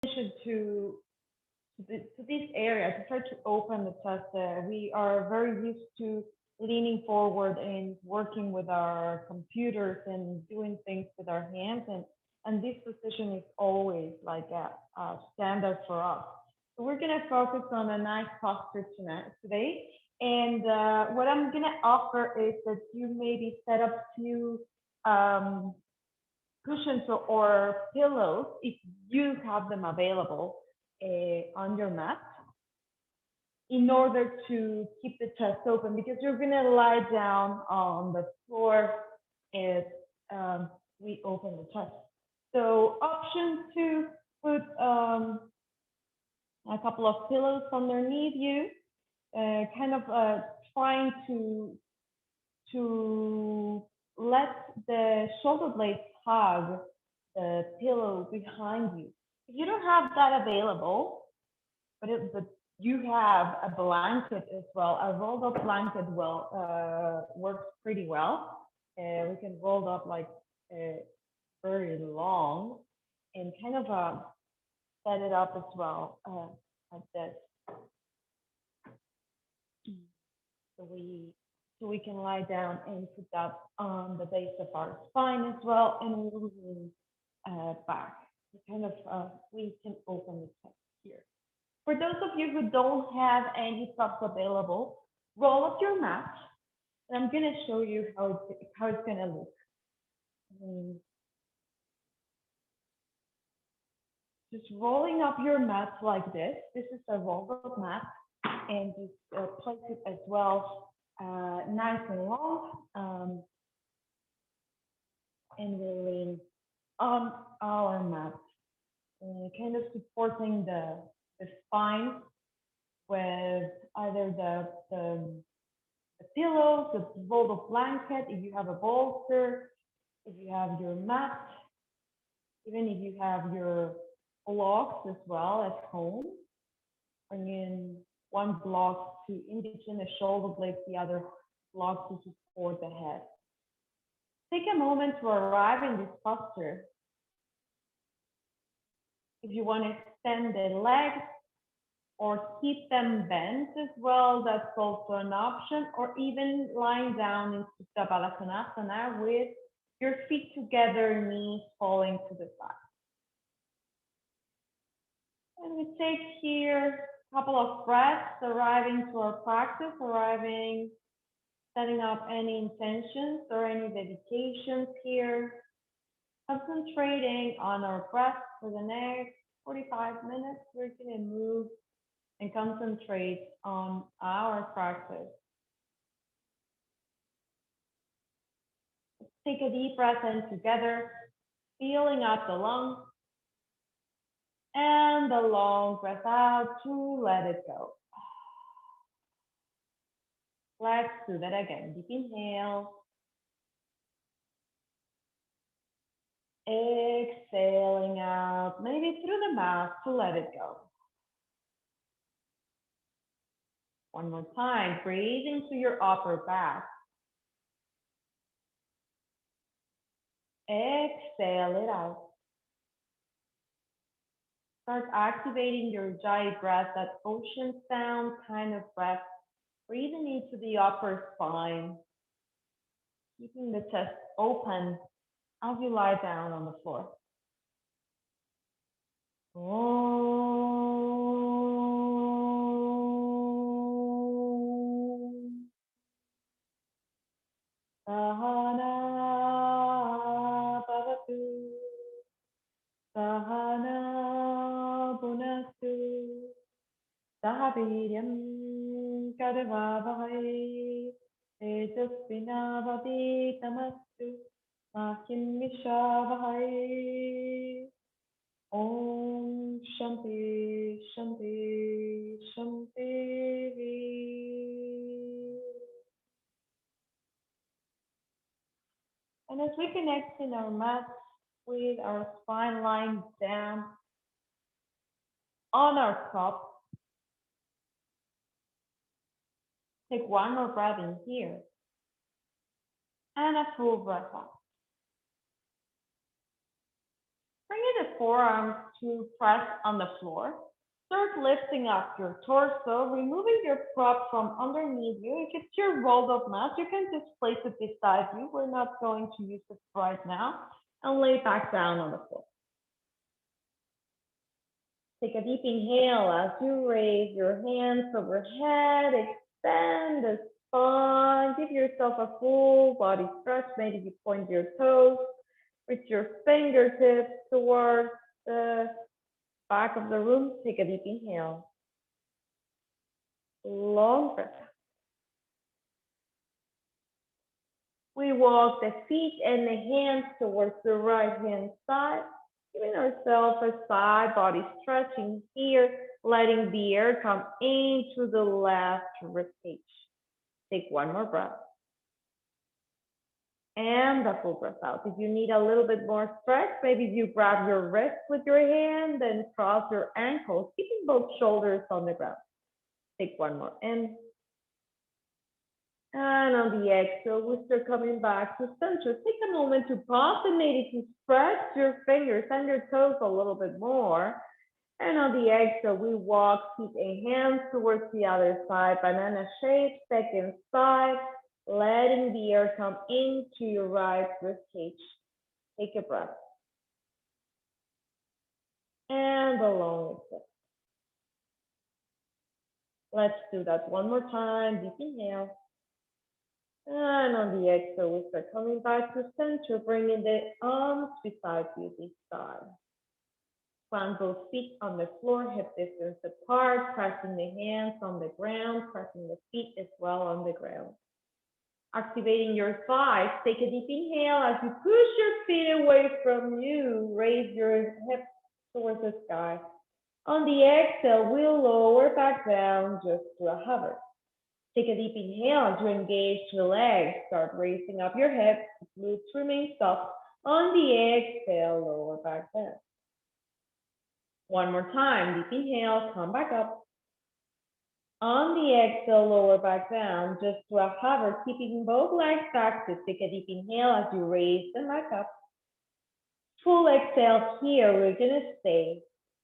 attention to this area to try to open the chest. We are very used to leaning forward and working with our computers and doing things with our hands, and this position is always like a standard for us. So we're gonna focus on a nice posture today. And what I'm gonna offer is that you maybe set up few um, cushions or pillows if you have them available on your mat in order to keep the chest open because you're going to lie down on the floor as we open the chest. So option to put a couple of pillows underneath you, kind of trying to let the shoulder blades hug the pillow behind you. If you don't have that available, but you have a blanket as well, a rolled up blanket works pretty well. We can roll up like very long and kind of set it up as well like this. So we can lie down and put that on the base of our spine as well, and moving back. So kind of we can open the chest here. For those of you who don't have any props available, roll up your mat, and I'm gonna show you how it's gonna look. Just rolling up your mat like this. This is a rolled up mat, and just place it as well, nice and long, and we'll lean on our mat, kind of supporting the spine with either the pillows, the rolled up blanket, if you have a bolster, if you have your mat, even if you have your blocks as well at home. Bring in one block to in between the shoulder blades, the other block to support the head. Take a moment to arrive in this posture. If you want to extend the legs or keep them bent as well, that's also an option, or even lying down in Supta Balasana with your feet together, knees falling to the side. And we take here a couple of breaths, arriving to our practice, setting up any intentions or any dedications here, concentrating on our breath for the next 45 minutes. We're going to move and concentrate on our practice. Let's take a deep breath in together, feeling out the lungs, and the long breath out to let it go. Let's do that again. Deep inhale. Exhaling out, maybe through the mouth to let it go. One more time, breathe into your upper back. Exhale it out. Start activating your Ujjayi breath, that ocean sound kind of breath, breathing into the upper spine, keeping the chest open as you lie down on the floor. Sahana bhavatu, sahana bhunaktu, sahaviryam karvavahai, tejasvinavaditamastu, mahim mishavahai. Om Shanti Shanti Shanti. And as we connect in our mat with our spine lying down on our top, take one more breath in here and a full breath out. Bring the forearms to press on the floor. Start lifting up your torso, removing your prop from underneath you. If it's your rolled up mat, you can just place it beside you. We're not going to use it right now. And lay back down on the floor. Take a deep inhale as you raise your hands overhead, extend the spine, give yourself a full body stretch. Maybe you point your toes with your fingertips towards the back of the room. Take a deep inhale. Long breath. We walk the feet and the hands towards the right hand side, giving ourselves a side body stretching here, letting the air come into the left rib cage. Take one more breath. And a full breath out. If you need a little bit more stretch, maybe you grab your wrist with your hand and cross your ankles, keeping both shoulders on the ground. Take one more in. And on the exhale, we start coming back to center. Take a moment to pause and maybe to stretch your fingers and your toes a little bit more. And on the exhale, we walk feet and hands towards the other side, banana shape, second side, letting the air come into your right rib cage. Take a breath. And a long exhale. Let's do that one more time. Deep inhale. And on the exhale, we start coming back to center, bringing the arms beside you this side. Plant both feet on the floor, hip distance apart, pressing the hands on the ground, pressing the feet as well on the ground. Activating your thighs, take a deep inhale as you push your feet away from you, raise your hips towards the sky. On the exhale, we'll lower back down just to a hover. Take a deep inhale as you engage the legs. Start raising up your hips. Glutes remain soft. On the exhale, lower back down. One more time. Deep inhale, come back up. On the exhale, lower back down just to a hover, keeping both legs active. Take a deep inhale as you raise them back up. Full exhale here. We're going to stay.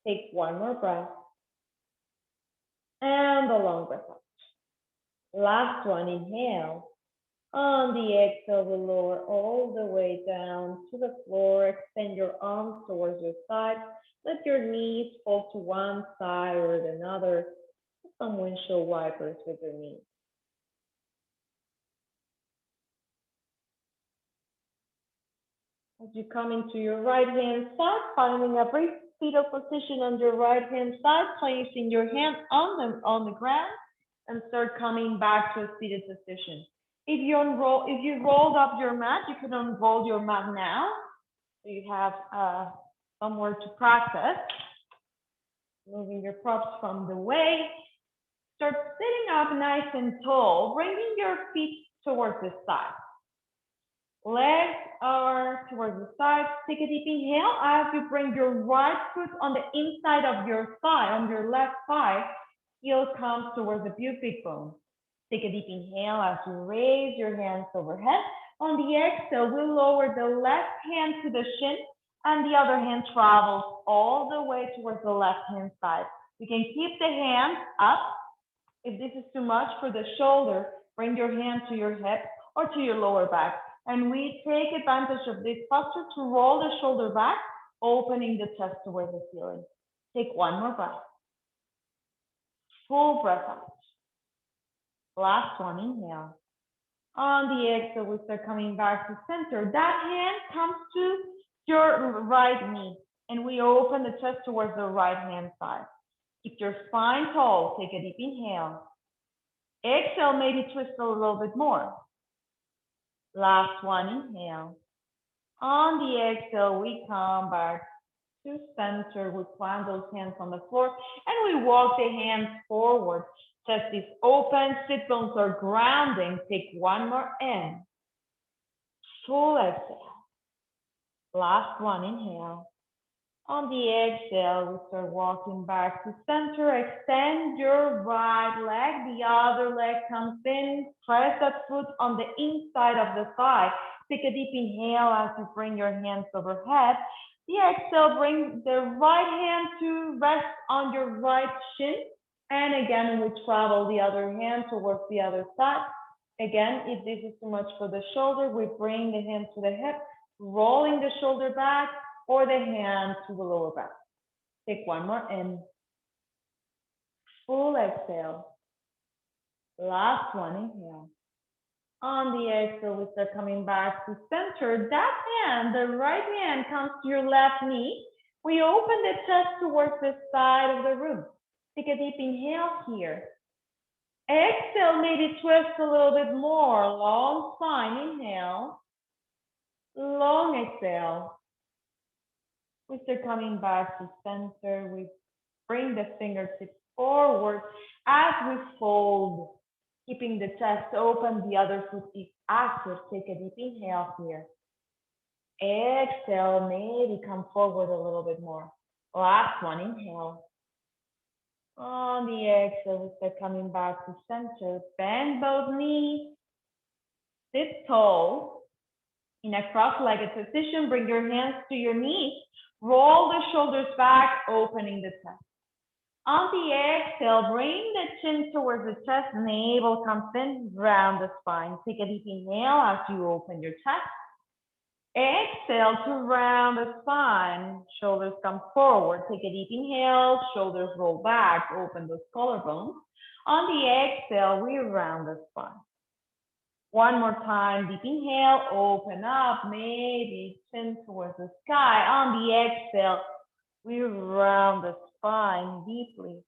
Take one more breath. And a long breath out. Last one, inhale. On the exhale, we'll lower all the way down to the floor. Extend your arms towards your side. Let your knees fall to one side or another. Some windshield wipers with your knees. As you come into your right hand side, finding a brief fetal position on your right hand side, placing your hand on the ground, and start coming back to a seated position. If you rolled up your mat, you can unroll your mat now. So you have somewhere to practice. Moving your props from the way. Start sitting up nice and tall, bringing your feet towards the side. Legs are towards the side. Take a deep inhale as you bring your right foot on the inside of your thigh, on your left thigh. Heel comes towards the pubic bone. Take a deep inhale as you raise your hands overhead. On the exhale, we'll lower the left hand to the shin and the other hand travels all the way towards the left hand side. You can keep the hands up. If this is too much for the shoulder, bring your hand to your hip or to your lower back. And we take advantage of this posture to roll the shoulder back, opening the chest towards the ceiling. Take one more breath. Full breath out. Last one, inhale. On the exhale, we start coming back to center. That hand comes to your right knee, and we open the chest towards the right hand side. Keep your spine tall. Take a deep inhale. Exhale, maybe twist a little bit more. Last one, inhale. On the exhale, we come back to center. We plant those hands on the floor, and we walk the hands forward. Chest is open, sit bones are grounding. Take one more in. Full exhale. Last one, inhale. On the exhale, we start walking back to center. Extend your right leg. The other leg comes in. Press that foot on the inside of the thigh. Take a deep inhale as you bring your hands overhead. The exhale, bring the right hand to rest on your right shin. And again, we travel the other hand towards the other side. Again, if this is too much for the shoulder, we bring the hand to the hip, rolling the shoulder back or the hand to the lower back. Take one more in. Full exhale. Last one, inhale. On the exhale, we start coming back to center. That hand, the right hand, comes to your left knee. We open the chest towards the side of the room. Take a deep inhale here. Exhale, maybe twist a little bit more. Long spine, inhale. Long exhale. We start coming back to center. We bring the fingertips forward as we fold, keeping the chest open, the other foot is active. Take a deep inhale here. Exhale, maybe come forward a little bit more. Last one, inhale. On the exhale, we start coming back to center. Bend both knees. Sit tall in a cross-legged position. Bring your hands to your knees. Roll the shoulders back, opening the chest. On the exhale, bring the chin towards the chest. Navel comes in, round the spine. Take a deep inhale as you open your chest. Exhale to round the spine. Shoulders come forward. Take a deep inhale. Shoulders roll back. Open those collarbones. On the exhale, we round the spine. One more time. Deep inhale. Open up. Maybe chin towards the sky. On the exhale, we round the spine deeply.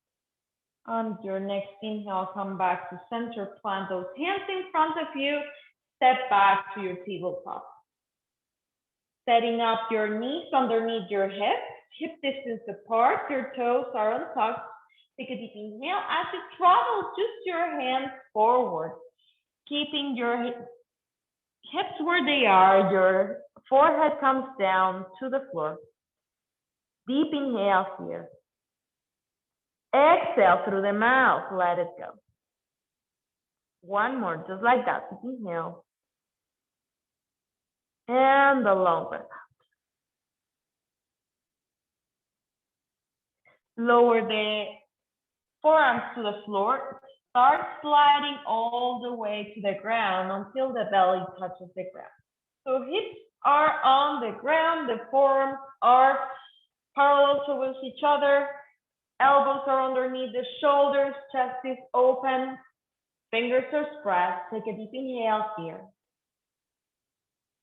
On your next inhale, come back to center. Plant those hands in front of you. Step back to your tabletop. Setting up your knees underneath your hips, hip distance apart, your toes are untucked. Take a deep inhale. As you travel, just your hands forward, keeping your hips where they are. Your forehead comes down to the floor. Deep inhale here. Exhale through the mouth, let it go. One more, just like that. Deep inhale. And the long breath out. Lower the forearms to the floor. Start sliding all the way to the ground until the belly touches the ground. So hips are on the ground, the forearms are parallel towards each other, elbows are underneath the shoulders, chest is open, fingers are spread. Take a deep inhale here.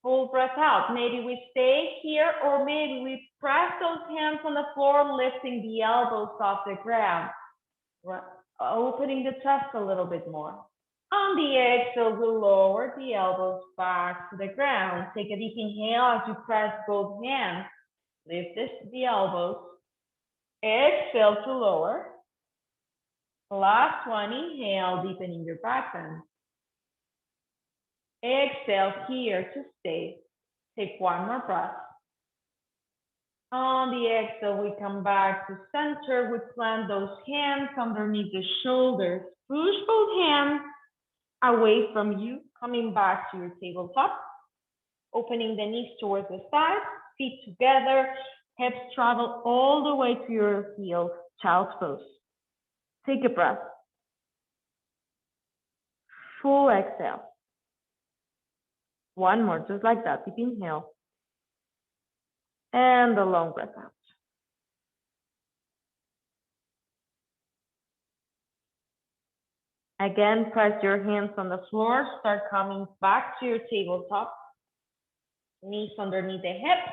Full breath out. Maybe we stay here or maybe we press those hands on the floor, lifting the elbows off the ground. Opening the chest a little bit more. On the exhale, we'll lower the elbows back to the ground. Take a deep inhale as you press both hands. Lift the elbows. Exhale to lower. Last one, inhale, deepening your back bend. Exhale here to stay. Take one more breath. On the exhale, we come back to center. We plant those hands underneath the shoulders. Push both hands away from you, coming back to your tabletop. Opening the knees towards the sides, feet together, hips travel all the way to your heels, child's pose. Take a breath. Full exhale. One more, just like that. Deep inhale. And the long breath out. Again, press your hands on the floor. Start coming back to your tabletop. Knees underneath the hips.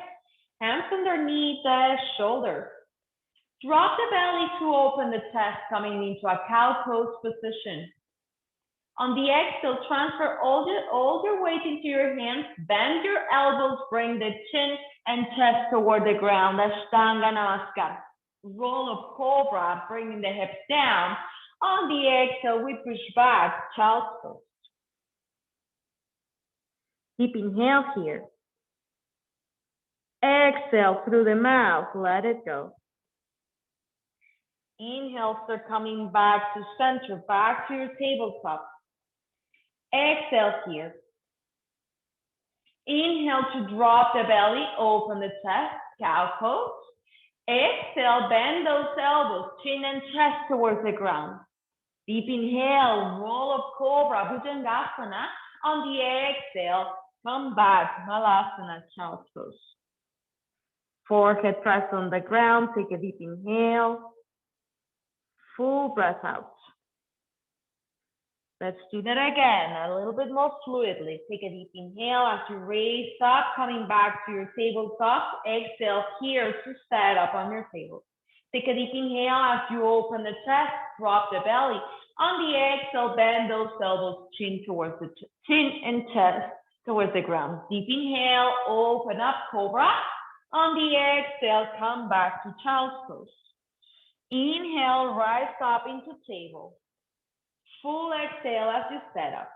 Hands underneath the shoulders. Drop the belly to open the chest, coming into a cow pose position. On the exhale, transfer all your weight into your hands. Bend your elbows, bring the chin and chest toward the ground. Ashtanga Namaskar. Roll of cobra, bringing the hips down. On the exhale, we push back, child's pose. Deep inhale here. Exhale through the mouth, let it go. Inhale, start coming back to center, back to your tabletop. Exhale here. Inhale to drop the belly, open the chest, cow pose. Exhale, bend those elbows, chin and chest towards the ground. Deep inhale, roll up cobra, Bhujangasana. On the exhale, come back, Malasana, child's pose. Forehead press on the ground, take a deep inhale. Full breath out. Let's do that again, a little bit more fluidly. Take a deep inhale as you raise up, coming back to your tabletop. Exhale here to stand up on your table. Take a deep inhale as you open the chest, drop the belly. On the exhale, bend those elbows, chin towards the chin and chest towards the ground. Deep inhale, open up, cobra. On the exhale, come back to child's pose. Inhale, rise up into table. Full exhale as you stand up.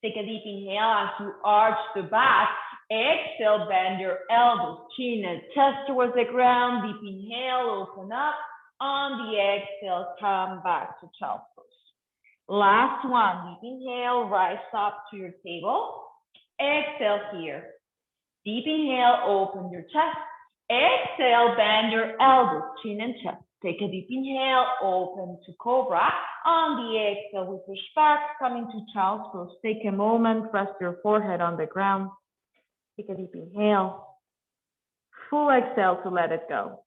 Take a deep inhale as you arch the back. Exhale, bend your elbows, chin and chest towards the ground. Deep inhale, open up. On the exhale, come back to child's pose. Last one, deep inhale, rise up to your table. Exhale here. Deep inhale, open your chest. Exhale, bend your elbows, chin and chest. Take a deep inhale, open to cobra. On the exhale, we push back, coming to child's pose. Take a moment, rest your forehead on the ground. Take a deep inhale. Full exhale to let it go.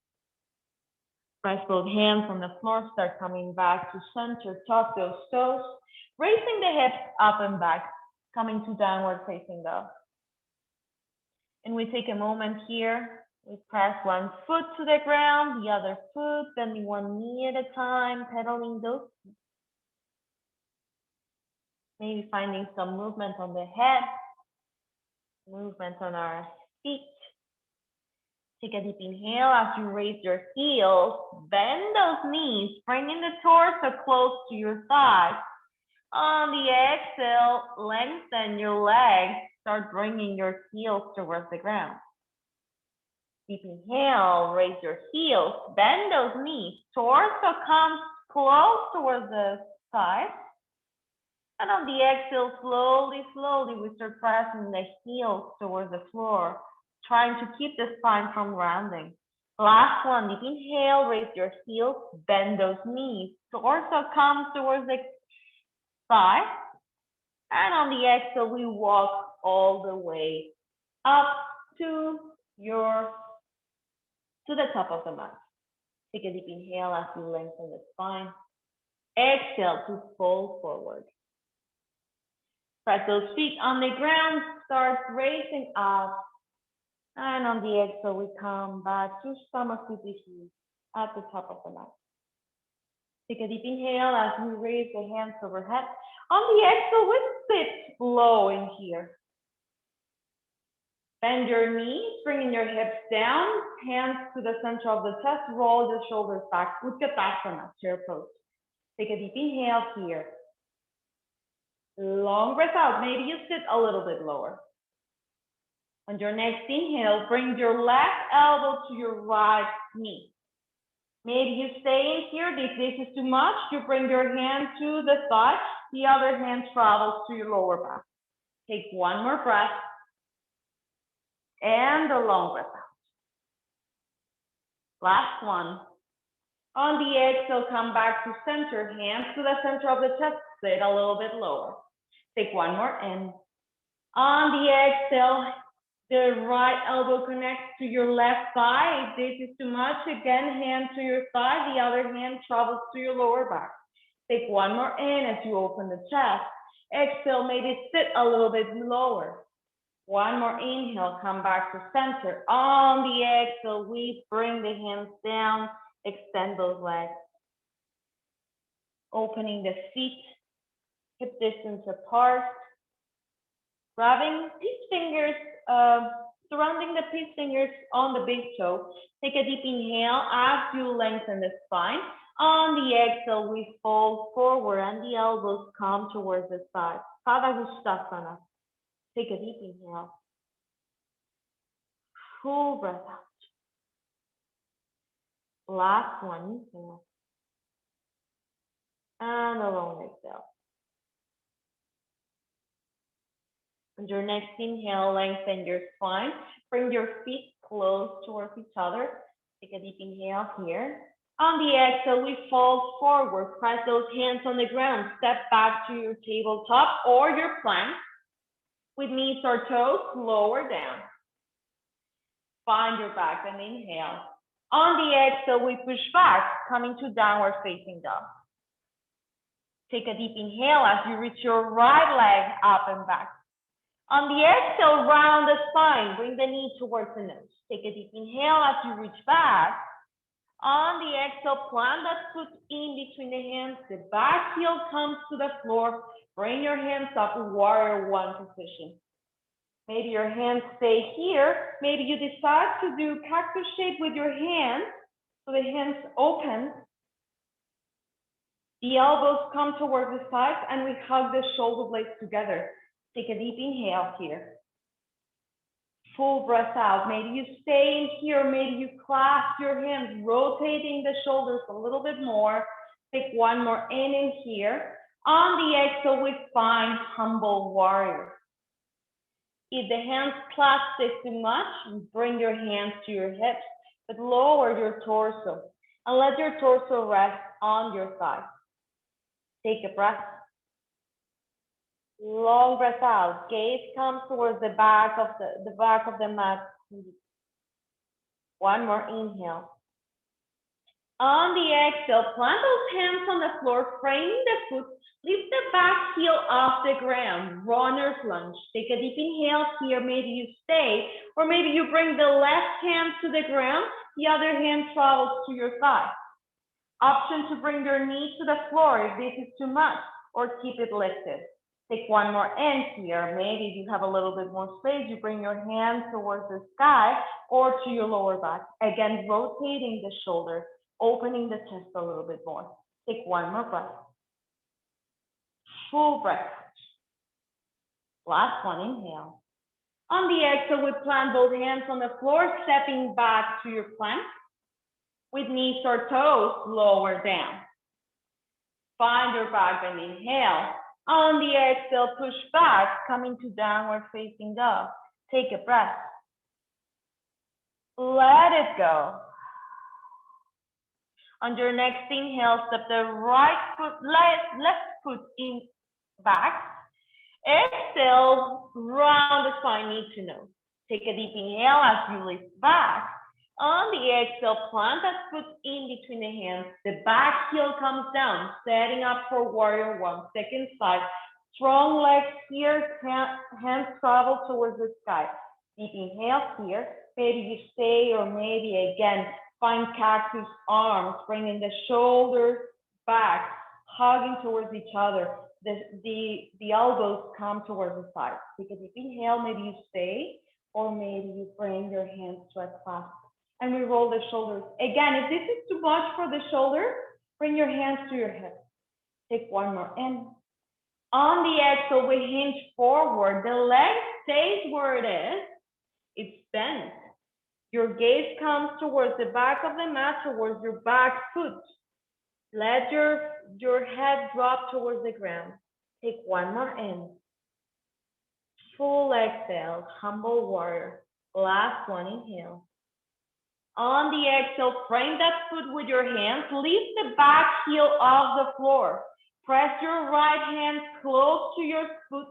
Press both hands on the floor, start coming back to center, tuck those toes. Raising the hips up and back, coming to downward facing dog. And we take a moment here. We press one foot to the ground, the other foot, bending one knee at a time, pedaling those feet. Maybe finding some movement on the head, movement on our feet. Take a deep inhale as you raise your heels, bend those knees, bringing the torso close to your thighs. On the exhale, lengthen your legs, start bringing your heels towards the ground. Deep inhale, raise your heels, bend those knees, torso comes close towards the thighs. And on the exhale, slowly, we start pressing the heels towards the floor, trying to keep the spine from rounding. Last one, deep inhale, raise your heels, bend those knees, torso comes towards the thigh. And on the exhale, we walk all the way up to the top of the mat. Take a deep inhale as you lengthen the spine. Exhale to fold forward. Press those feet on the ground, start raising up. And on the exhale, we come back to stomach position at the top of the mat. Take a deep inhale as we raise the hands overhead. On the exhale, we sit low in here. Bend your knees, bringing your hips down, hands to the center of the chest, roll the shoulders back, Utkatasana, chair pose. Take a deep inhale here. Long breath out, maybe you sit a little bit lower. On your next inhale, bring your left elbow to your right knee. Maybe you stay in here, if this is too much, you bring your hand to the thigh, the other hand travels to your lower back. Take one more breath. And a long breath out. Last one. On the exhale, come back to center, hands to the center of the chest, sit a little bit lower. Take one more in. On the exhale, the right elbow connects to your left thigh. If this is too much, again, hand to your thigh, the other hand travels to your lower back. Take one more in as you open the chest. Exhale, maybe sit a little bit lower. One more inhale, come back to center. On the exhale, we bring the hands down, extend those legs. Opening the feet, hip distance apart. Grabbing peace fingers, surrounding the peace fingers on the big toe. Take a deep inhale as you lengthen the spine. On the exhale, we fold forward and the elbows come towards the side. Padangusthasana. Take a deep inhale. Full breath out. Last one, inhale. And a long exhale. On your next inhale, lengthen your spine. Bring your feet close towards each other. Take a deep inhale here. On the exhale, we fold forward. Press those hands on the ground. Step back to your tabletop or your plank. With knees or toes, lower down. Find your back and inhale. On the exhale, we push back, coming to downward facing dog. Take a deep inhale as you reach your right leg up and back. On the exhale, round the spine. Bring the knee towards the nose. Take a deep inhale as you reach back. On the exhale, plant that foot in between the hands. The back heel comes to the floor. Bring your hands up, warrior one position. Maybe your hands stay here. Maybe you decide to do cactus shape with your hands. So the hands open. The elbows come towards the sides and we hug the shoulder blades together. Take a deep inhale here. Full breath out. Maybe you stay in here. Maybe you clasp your hands, rotating the shoulders a little bit more. Take one more in here. On the exhale, we find humble warrior. If the hands clasp it too much, bring your hands to your hips, but lower your torso and let your torso rest on your thigh. Take a breath. Long breath out. Gaze comes towards the back of the mat. One more inhale. On the exhale, plant those hands on the floor, framing the foot. Lift the back heel off the ground. Runner's lunge. Take a deep inhale here. Maybe you stay, or maybe you bring the left hand to the ground. The other hand travels to your thigh. Option to bring your knee to the floor if this is too much, or keep it lifted. Take one more in here. Maybe if you have a little bit more space, you bring your hands towards the sky or to your lower back. Again, rotating the shoulder, opening the chest a little bit more. Take one more breath. Full breath. Last one, inhale. On the exhale, we plant both hands on the floor, stepping back to your plank. With knees or toes, lower down. Find your back and inhale. On the exhale, push back, coming to downward facing dog. Take a breath. Let it go. On your next inhale, step the right foot, left foot in back. Exhale, round the spine, knee to nose. Take a deep inhale as you lift back. On the exhale, plant that foot in between the hands. The back heel comes down, setting up for warrior one. Second side, strong legs here, hands travel towards the sky. Deep inhale here. Maybe you stay, or maybe again, find cactus arms, bringing the shoulders back, hugging towards each other. The elbows come towards the side. Take a deep inhale, maybe you stay, or maybe you bring your hands to a clasp. And we roll the shoulders. Again, if this is too much for the shoulder, bring your hands to your hips. Take one more in. On the exhale, we hinge forward. The leg stays where it is. It's bent. Your gaze comes towards the back of the mat, towards your back foot. Let your head drop towards the ground. Take one more in. Full exhale, humble warrior. Last one, inhale. On the exhale, frame that foot with your hands. Lift the back heel off the floor. Press your right hand close to your foot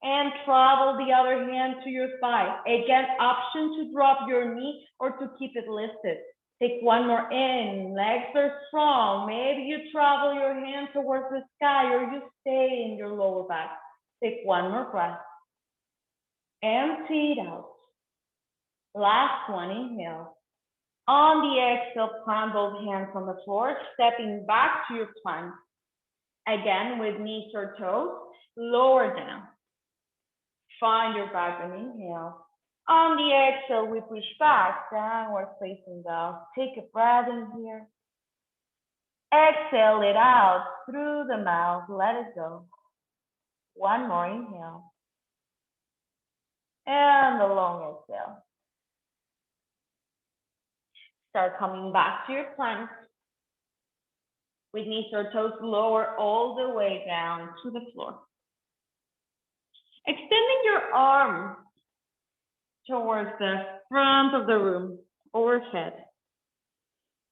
and travel the other hand to your thigh. Again, option to drop your knee or to keep it lifted. Take one more in. Legs are strong. Maybe you travel your hand towards the sky or you stay in your lower back. Take one more breath. Empty it out. Last one, inhale. On the exhale, plant both hands on the floor, stepping back to your plank. Again, with knees or toes, lower down. Find your back and inhale. On the exhale, we push back, downward facing dog. Take a breath in here. Exhale it out through the mouth. Let it go. One more inhale. And a long exhale. Start coming back to your plank. With knees or toes lower all the way down to the floor. Extending your arm towards the front of the room, overhead.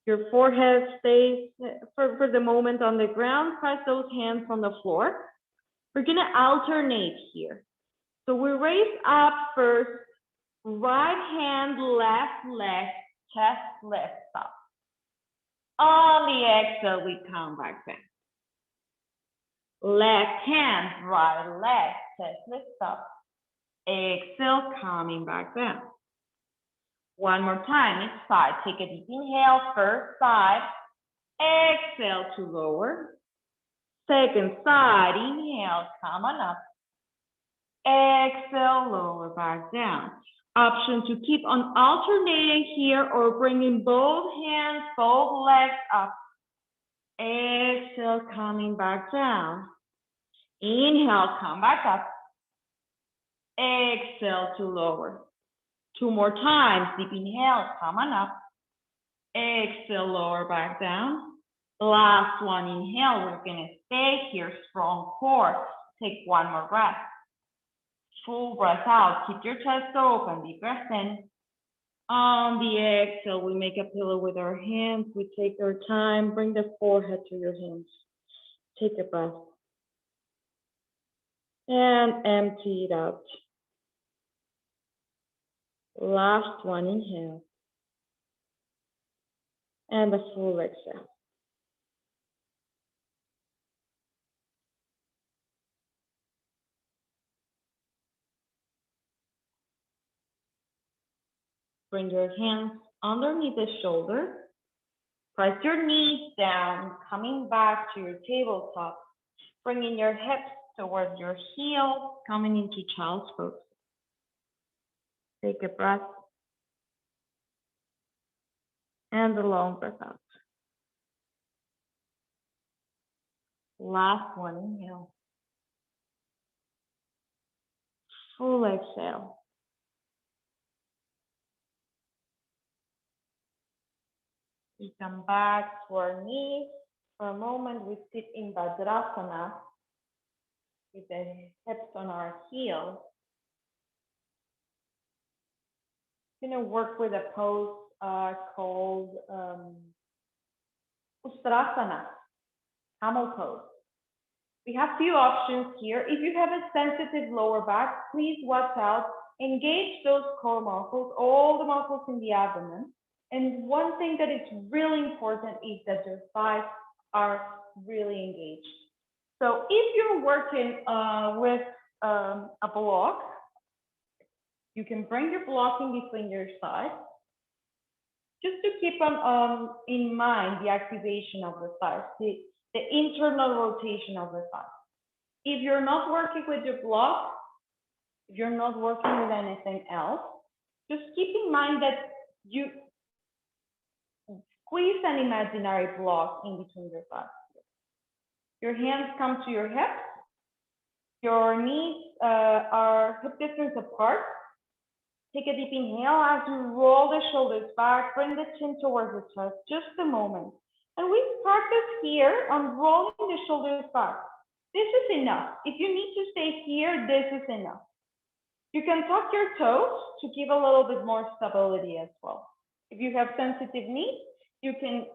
Your forehead stays for the moment on the ground. Press those hands on the floor. We're gonna alternate here. So we raise up first, right hand, left leg, chest, lift up. On the exhale, we come back down. Left hand, right leg, chest, lift up. Exhale, coming back down. One more time, each side. Take a deep inhale, first side. Exhale to lower. Second side, inhale, come on up. Exhale, lower back down. Option to keep on alternating here or bringing both hands, both legs up. Exhale, coming back down. Inhale, come back up. Exhale to lower. Two more times, deep inhale, come on up. Exhale, lower back down. Last one, inhale, we're gonna stay here, strong core. Take one more breath. Full breath out, keep your chest open, deep breath in. On the exhale, we make a pillow with our hands. We take our time, bring the forehead to your hands. Take a breath. And empty it out. Last one, inhale. And a full exhale. Bring your hands underneath the shoulder. Press your knees down, coming back to your tabletop. Bringing your hips towards your heels, coming into child's pose. Take a breath. And a long breath out. Last one, inhale. Full exhale. We come back to our knees. For a moment, we sit in Vajrasana with the hips on our heels. I'm going to work with a pose called Ustrasana, camel pose. We have few options here. If you have a sensitive lower back, please watch out. Engage those core muscles, all the muscles in the abdomen. And one thing that is really important is that your thighs are really engaged. So if you're working with a block, you can bring your block in between your sides, just to keep in mind the activation of the thighs, the internal rotation of the thighs. If you're not working with your block, if you're not working with anything else, just keep in mind that you squeeze an imaginary block in between your thighs. Your hands come to your hips. Your knees are hip distance apart. Take a deep inhale as you roll the shoulders back, bring the chin towards the chest, just a moment. And we practice here on rolling the shoulders back. This is enough. If you need to stay here, this is enough. You can tuck your toes to give a little bit more stability as well. If you have sensitive knees, you can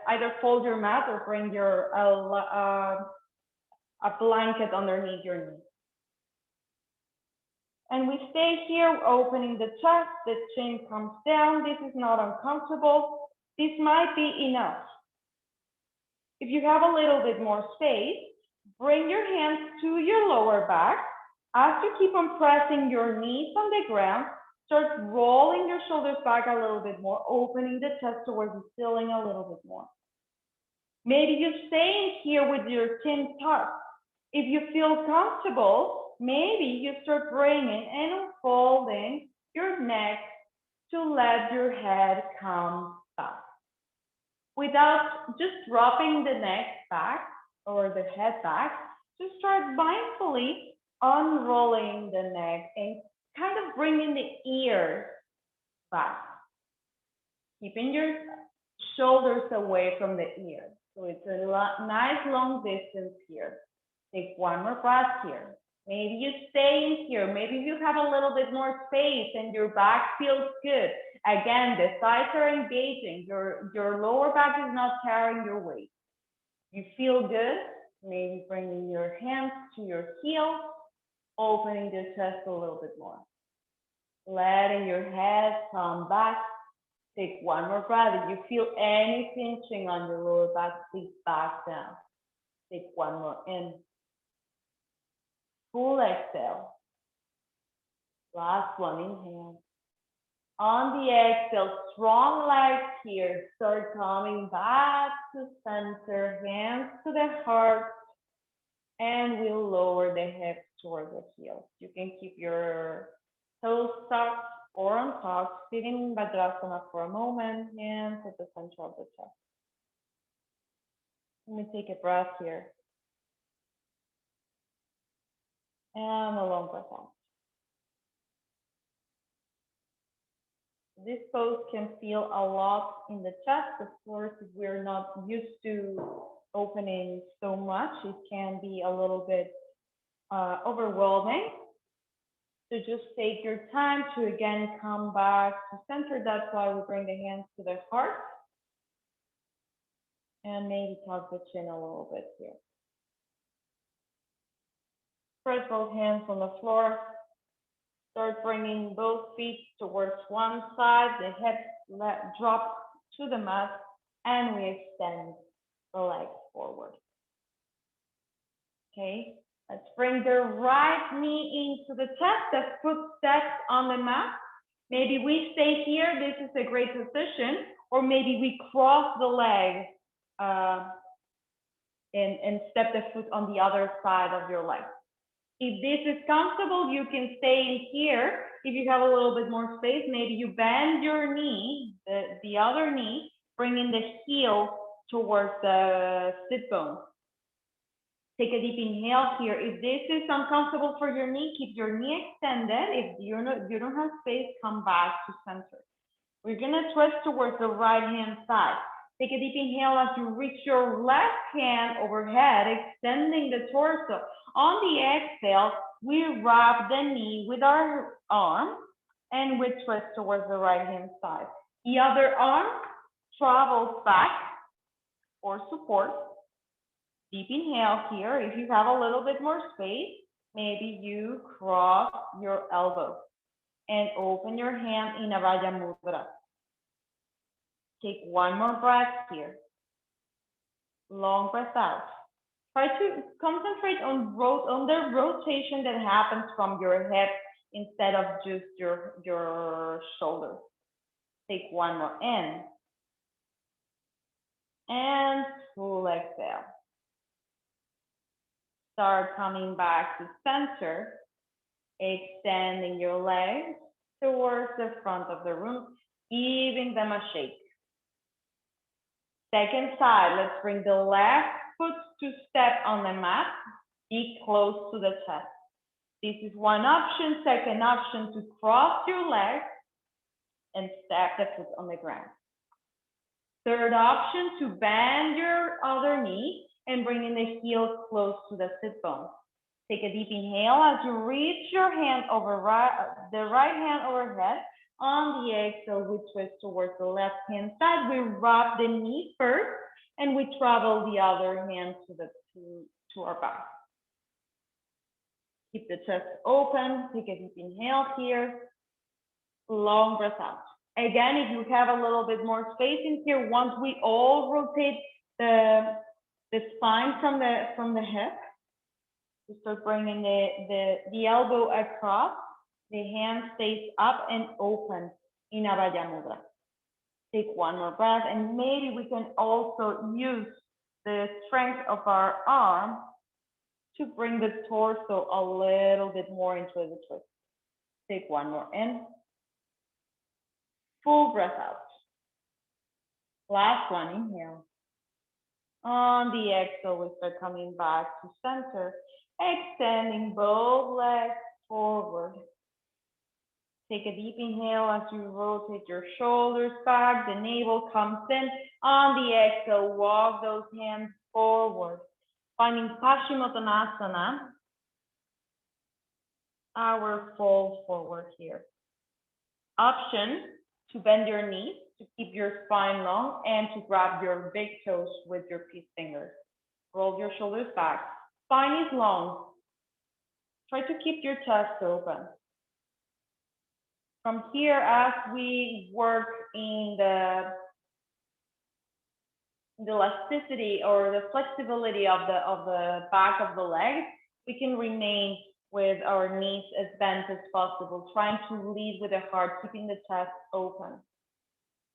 either fold your mat or bring your a blanket underneath your knee. And we stay here, opening the chest, the chin comes down. This is not uncomfortable. This might be enough. If you have a little bit more space, bring your hands to your lower back. As you keep on pressing your knees on the ground, start rolling your shoulders back a little bit more, opening the chest towards the ceiling a little bit more. Maybe you stay here with your chin tucked. If you feel comfortable, maybe you start bringing and unfolding your neck to let your head come back. Without just dropping the neck back or the head back, just start mindfully unrolling the neck and kind of bringing the ears back. Keeping your shoulders away from the ears. So it's a nice long distance here. Take one more breath here. Maybe you stay in here. Maybe you have a little bit more space and your back feels good. Again, the thighs are engaging. Your lower back is not carrying your weight. You feel good. Maybe bringing your hands to your heels, opening the chest a little bit more. Letting your head come back. Take one more breath. If you feel any pinching on your lower back, please back down. Take one more in. Full exhale. Last one, inhale. On the exhale, strong legs here. Start coming back to center, hands to the heart, and we'll lower the hips towards the heels. You can keep your toes tucked or on top, sitting in Vajrasana for a moment, hands at the center of the chest. Let me take a breath here. And a long breath out. This pose can feel a lot in the chest. Of course, if we're not used to opening so much, it can be a little bit overwhelming. So just take your time to again come back to center. That's why we bring the hands to the heart. And maybe tuck the chin a little bit here. Press both hands on the floor. Start bringing both feet towards one side. The hips drop to the mat. And we extend the legs forward. Okay. Let's bring the right knee into the chest, the foot steps on the mat. Maybe we stay here, this is a great position, or maybe we cross the leg and step the foot on the other side of your leg. If this is comfortable, you can stay in here. If you have a little bit more space, maybe you bend your knee, the other knee, bringing the heel towards the sit bone. Take a deep inhale here. If this is uncomfortable for your knee, keep your knee extended. If you don't have space, come back to center. We're gonna twist towards the right hand side. Take a deep inhale as you reach your left hand overhead, extending the torso. On the exhale, we wrap the knee with our arm and we twist towards the right hand side. The other arm travels back for support. Deep inhale here. If you have a little bit more space, maybe you cross your elbow and open your hand in Abhaya Mudra. Take one more breath here. Long breath out. Try to concentrate on the rotation that happens from your head instead of just your shoulders. Take one more in. And full exhale. Start coming back to center, extending your legs towards the front of the room, giving them a shake. Second side, let's bring the left foot to step on the mat, be close to the chest. This is one option. Second option, to cross your legs and step the foot on the ground. Third option, to bend your other knee and bringing the heel close to the sit bone. Take a deep inhale as you reach your hand over the right hand overhead. On the exhale, we twist towards the left hand side. We wrap the knee first and we travel the other hand to our back. Keep the chest open. Take a deep inhale here. Long breath out. Again, if you have a little bit more space in here, once we all rotate the spine from the hip, we start bringing the elbow across, the hand stays up and open in Abhaya Mudra. Take one more breath, and maybe we can also use the strength of our arm to bring the torso a little bit more into the twist. Take one more in. Full breath out. Last one, inhale. On the exhale, we start coming back to center, extending both legs forward. Take a deep inhale as you rotate your shoulders back, the navel comes in. On the exhale, walk those hands forward. Finding Paschimottanasana. our fold forward here. Option to bend your knees to keep your spine long and to grab your big toes with your peace fingers. Roll your shoulders back. Spine is long. Try to keep your chest open. From here, as we work in the elasticity or the flexibility of the back of the leg, we can remain with our knees as bent as possible, trying to lead with the heart, keeping the chest open.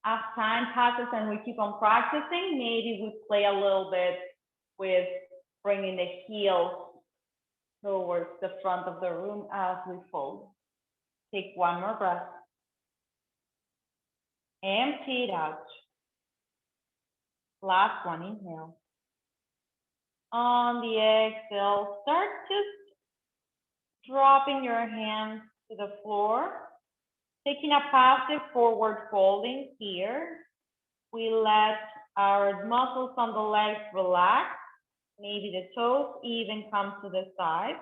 As time passes and we keep on practicing, maybe we play a little bit with bringing the heels towards the front of the room as we fold. Take one more breath. Empty it out. Last one, inhale. On the exhale, start just dropping your hands to the floor. Taking a passive forward folding here. We let our muscles on the legs relax. Maybe the toes even come to the side.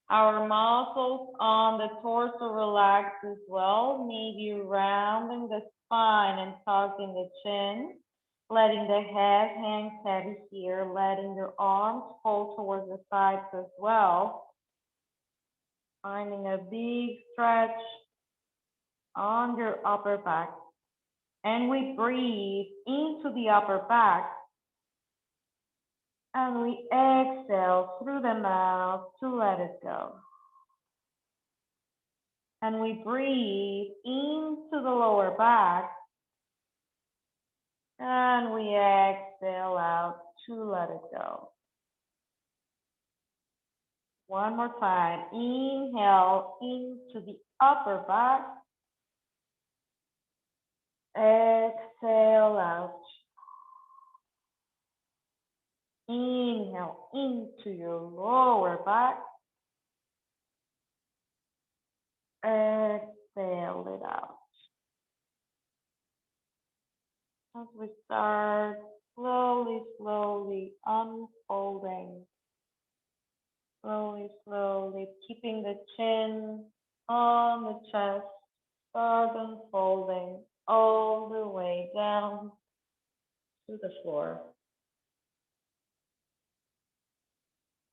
Our muscles on the torso relax as well. Maybe rounding the spine and tucking the chin. Letting the head hang heavy here. Letting your arms fall towards the sides as well. Finding a big stretch on your upper back. And we breathe into the upper back. And we exhale through the mouth to let it go. And we breathe into the lower back. And we exhale out to let it go. One more time. Inhale into the upper back. Exhale out. Inhale into your lower back. Exhale it out. As we start slowly unfolding. Slowly keeping the chin on the chest. Start unfolding all the way down to the floor.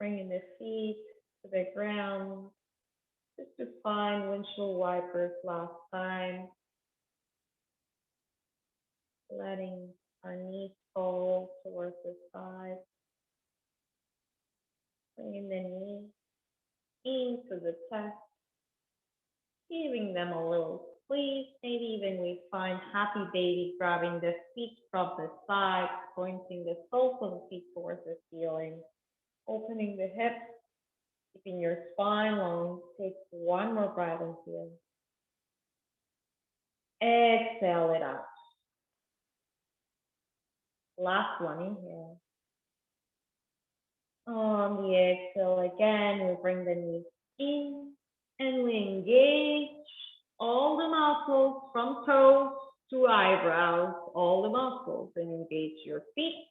Bringing the feet to the ground. Just to find windshield wipers last time. Letting our knees fall towards the side. Bringing the knee into the chest. Giving them a little squeeze. Maybe even we find happy baby, grabbing the feet from the side, pointing the soles of the feet towards the ceiling. Opening the hips. Keeping your spine long. Take one more breath in here. Exhale it out. Last one, inhale. On the exhale again, we bring the knees in and we engage all the muscles from toes to eyebrows, all the muscles, and engage your feet,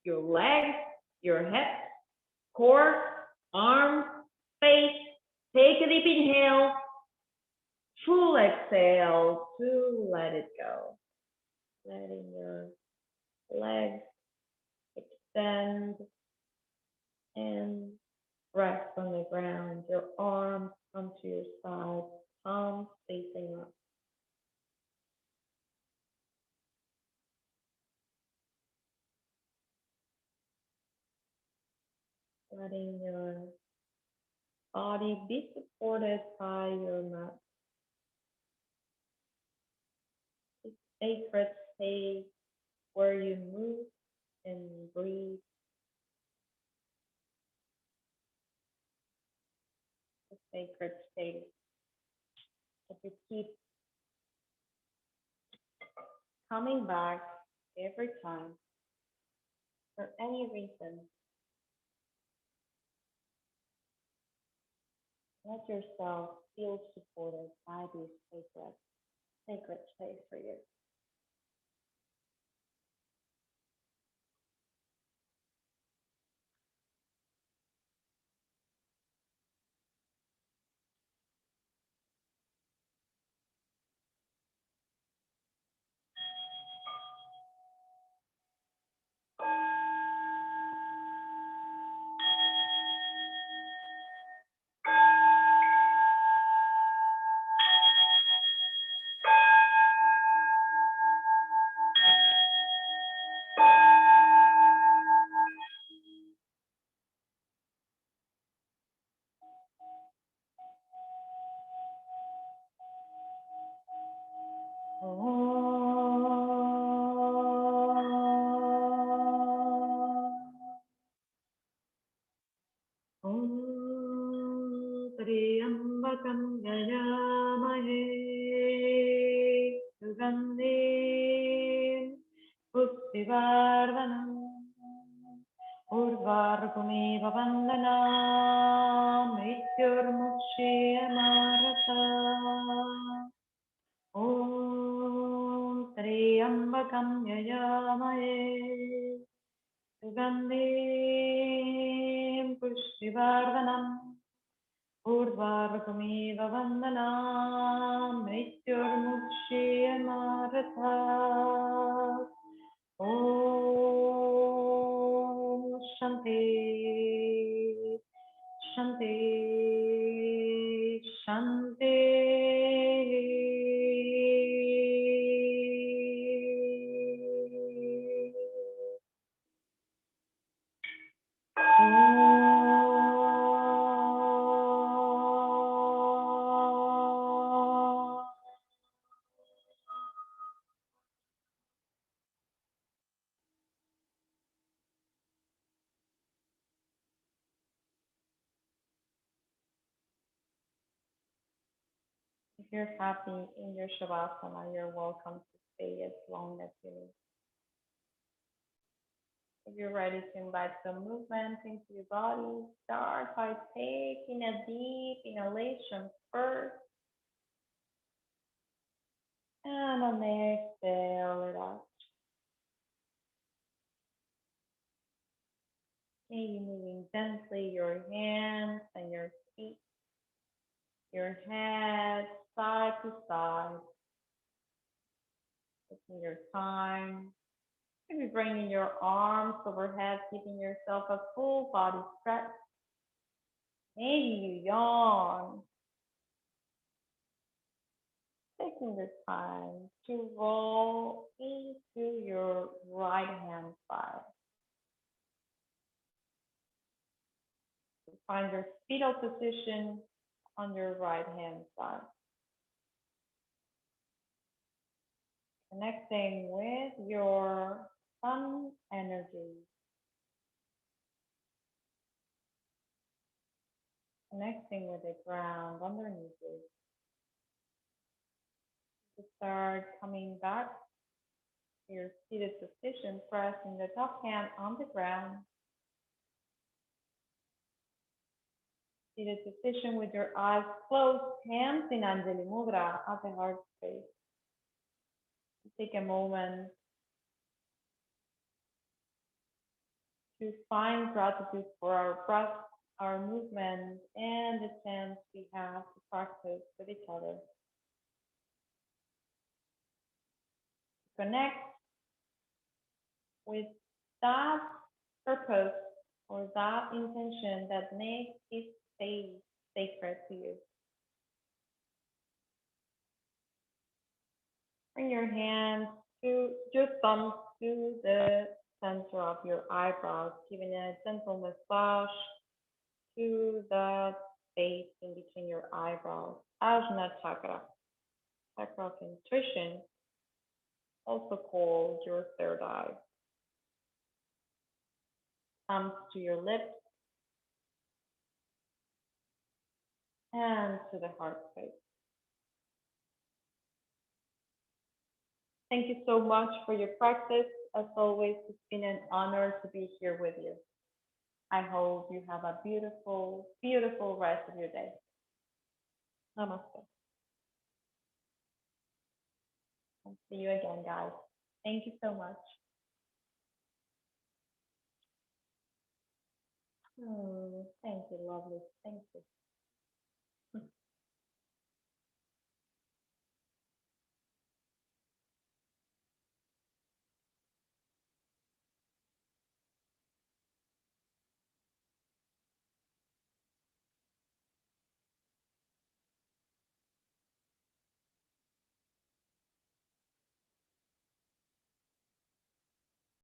your legs, your hips, core, arms, face. Take a deep inhale, full exhale to let it go. Letting your legs extend and rest on the ground. Your arms come to your side, palms facing up. Letting your body be supported by your mat. It's sacred space where you move and breathe. A sacred space. If you keep coming back every time, for any reason, let yourself feel supported by this sacred space for you. त्र्यम्बकं यजामहे सुगन्धे पुष्टिवर्धनम् उर्वारुकमेव वन्दना मृत्युर्मुक्षीयमामृता ॐ त्र्यम्बकं यजामहे सुगन्धे पुष्टिवर्धनम् उर्वारुकमेव वन्दना मृत्युर्मुक्षीयमामृता ॐ शान्ति शान्ति शान्ति If you're happy in your Shavasana, you're welcome to stay as long as you need. If you're ready to invite some movement into your body, start by taking a deep inhalation first. And on the exhale, relax. Maybe moving gently your hands and your feet, your head side to side. Taking your time. Maybe bringing your arms overhead, giving yourself a full body stretch. Maybe you yawn. Taking the time to roll into your right hand side. Find your fetal position on your right hand side. Connecting with your sun energy. Connecting with the ground underneath you. To start coming back to your seated position, pressing the top hand on the ground. Seated position with your eyes closed, hands in Anjali Mudra at the heart space. Take a moment to find gratitude for our breath, our movement, and the chance we have to practice with each other. Connect with that purpose or that intention that makes this space sacred to you. Bring your hands to your thumbs to the center of your eyebrows, giving a gentle massage to the space in between your eyebrows. Ajna chakra, chakra of intuition, also called your third eye. Thumbs to your lips and to the heart space. Thank you so much for your practice. As always, it's been an honor to be here with you. I hope you have a beautiful, beautiful rest of your day. Namaste. And see you again, guys. Thank you so much. Thank you, lovely. Thank you.